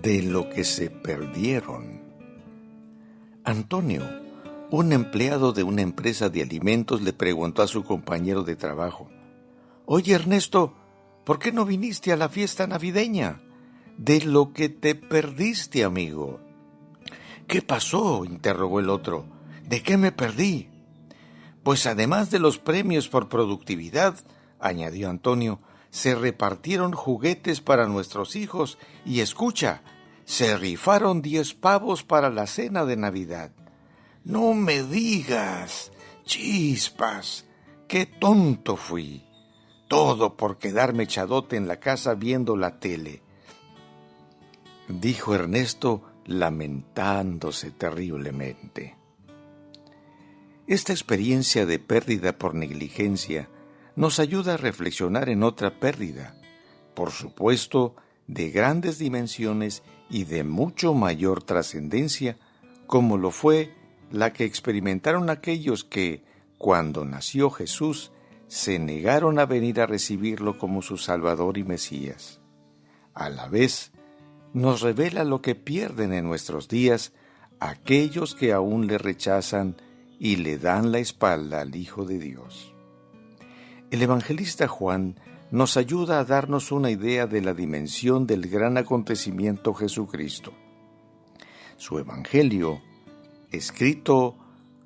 de lo que se perdieron. Antonio, un empleado de una empresa de alimentos, le preguntó a su compañero de trabajo: «Oye, Ernesto, ¿por qué no viniste a la fiesta navideña? De lo que te perdiste, amigo». «¿Qué pasó?», interrogó el otro. «¿De qué me perdí?». «Pues además de los premios por productividad», añadió Antonio, «se repartieron juguetes para nuestros hijos y, escucha, se rifaron 10 pavos para la cena de Navidad». «No me digas, chispas, qué tonto fui. Todo por quedarme echadote en la casa viendo la tele», dijo Ernesto, lamentándose terriblemente. Esta experiencia de pérdida por negligencia nos ayuda a reflexionar en otra pérdida, por supuesto, de grandes dimensiones y de mucho mayor trascendencia, como lo fue la que experimentaron aquellos que, cuando nació Jesús, se negaron a venir a recibirlo como su Salvador y Mesías. A la vez, nos revela lo que pierden en nuestros días aquellos que aún le rechazan y le dan la espalda al Hijo de Dios. El evangelista Juan nos ayuda a darnos una idea de la dimensión del gran acontecimiento Jesucristo. Su evangelio, escrito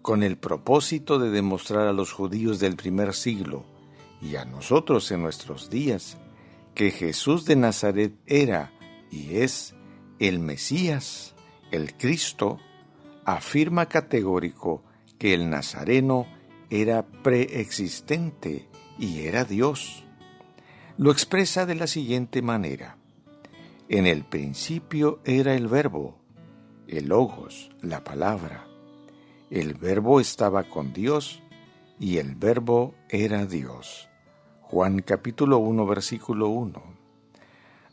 con el propósito de demostrar a los judíos del primer siglo y a nosotros en nuestros días que Jesús de Nazaret era y es el Mesías, el Cristo, afirma categórico que el nazareno era preexistente y era Dios. Lo expresa de la siguiente manera: en el principio era el Verbo, el Logos, la palabra. El Verbo estaba con Dios y el Verbo era Dios. Juan capítulo 1, versículo 1.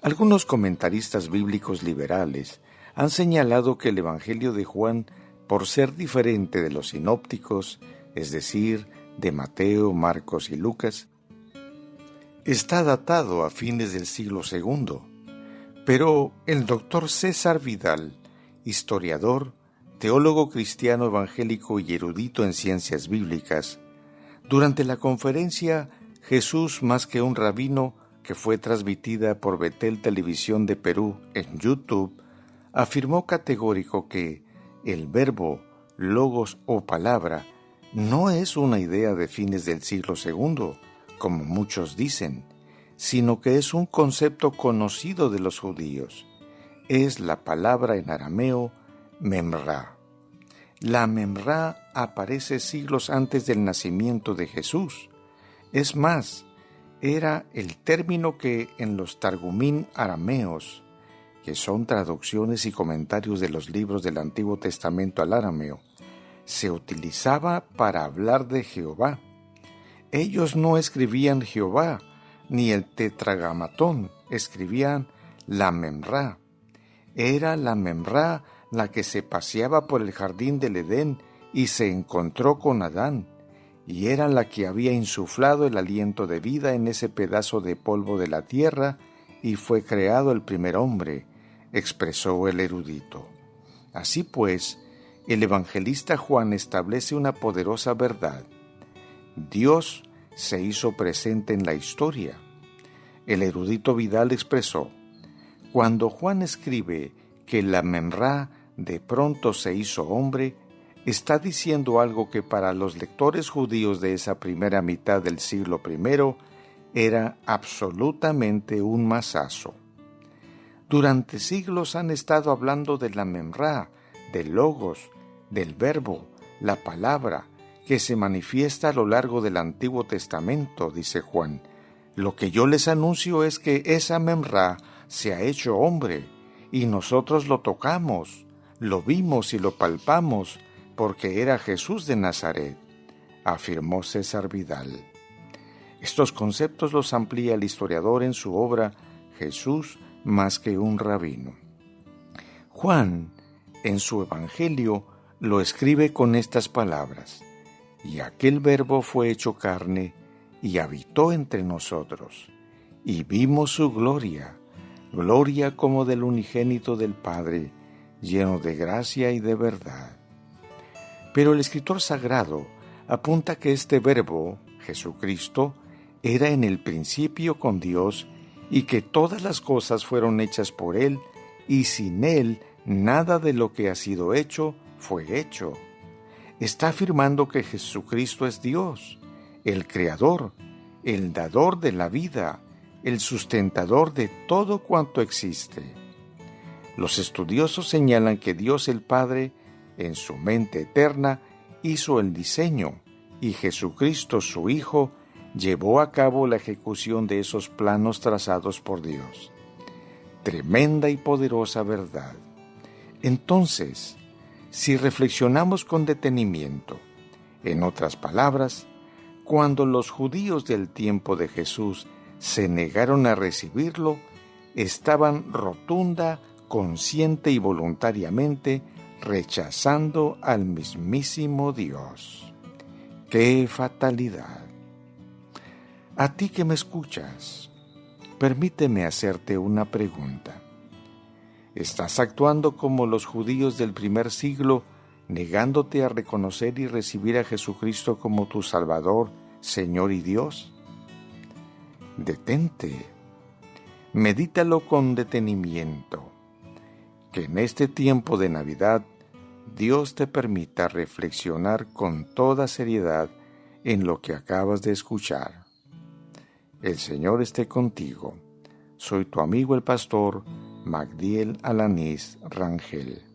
Algunos comentaristas bíblicos liberales han señalado que el Evangelio de Juan, por ser diferente de los sinópticos, es decir, de Mateo, Marcos y Lucas, está datado a fines del siglo II. Pero el doctor César Vidal, historiador, teólogo cristiano evangélico y erudito en ciencias bíblicas, durante la conferencia Jesús más que un rabino, que fue transmitida por Betel Televisión de Perú en YouTube, afirmó categórico que el verbo, logos o palabra no es una idea de fines del siglo II, como muchos dicen, sino que es un concepto conocido de los judíos. Es la palabra en arameo memra. La memra aparece siglos antes del nacimiento de Jesús. Es más, era el término que en los targumín arameos, que son traducciones y comentarios de los libros del Antiguo Testamento al arameo, se utilizaba para hablar de Jehová. Ellos no escribían Jehová, ni el tetragamatón, escribían la memra. Era la memra la que se paseaba por el jardín del Edén y se encontró con Adán, y era la que había insuflado el aliento de vida en ese pedazo de polvo de la tierra, y fue creado el primer hombre, expresó el erudito. Así pues, el evangelista Juan establece una poderosa verdad. Dios se hizo presente en la historia. El erudito Vidal expresó: cuando Juan escribe que la memra de pronto se hizo hombre, está diciendo algo que para los lectores judíos de esa primera mitad del siglo I era absolutamente un masazo. Durante siglos han estado hablando de la memra, del logos, del verbo, la palabra, que se manifiesta a lo largo del Antiguo Testamento, dice Juan. Lo que yo les anuncio es que esa memra se ha hecho hombre, y nosotros lo tocamos, lo vimos y lo palpamos, porque era Jesús de Nazaret, afirmó César Vidal. Estos conceptos los amplía el historiador en su obra Jesús más que un rabino. Juan, en su Evangelio, lo escribe con estas palabras: y aquel verbo fue hecho carne y habitó entre nosotros, y vimos su gloria, gloria como del unigénito del Padre, lleno de gracia y de verdad. Pero el escritor sagrado apunta que este Verbo, Jesucristo, era en el principio con Dios y que todas las cosas fueron hechas por Él, y sin Él nada de lo que ha sido hecho fue hecho. Está afirmando que Jesucristo es Dios, el Creador, el dador de la vida, el sustentador de todo cuanto existe. Los estudiosos señalan que Dios el Padre, en su mente eterna, hizo el diseño, y Jesucristo, su Hijo, llevó a cabo la ejecución de esos planos trazados por Dios. Tremenda y poderosa verdad. Entonces, si reflexionamos con detenimiento, en otras palabras, cuando los judíos del tiempo de Jesús se negaron a recibirlo, estaban rotunda, consciente y voluntariamente rechazando al mismísimo Dios. ¡Qué fatalidad! A ti que me escuchas, permíteme hacerte una pregunta. ¿Estás actuando como los judíos del primer siglo, negándote a reconocer y recibir a Jesucristo como tu Salvador, Señor y Dios? Detente, medítalo con detenimiento, que en este tiempo de Navidad Dios te permita reflexionar con toda seriedad en lo que acabas de escuchar. El Señor esté contigo. Soy tu amigo el pastor Magdiel Alanís Rangel.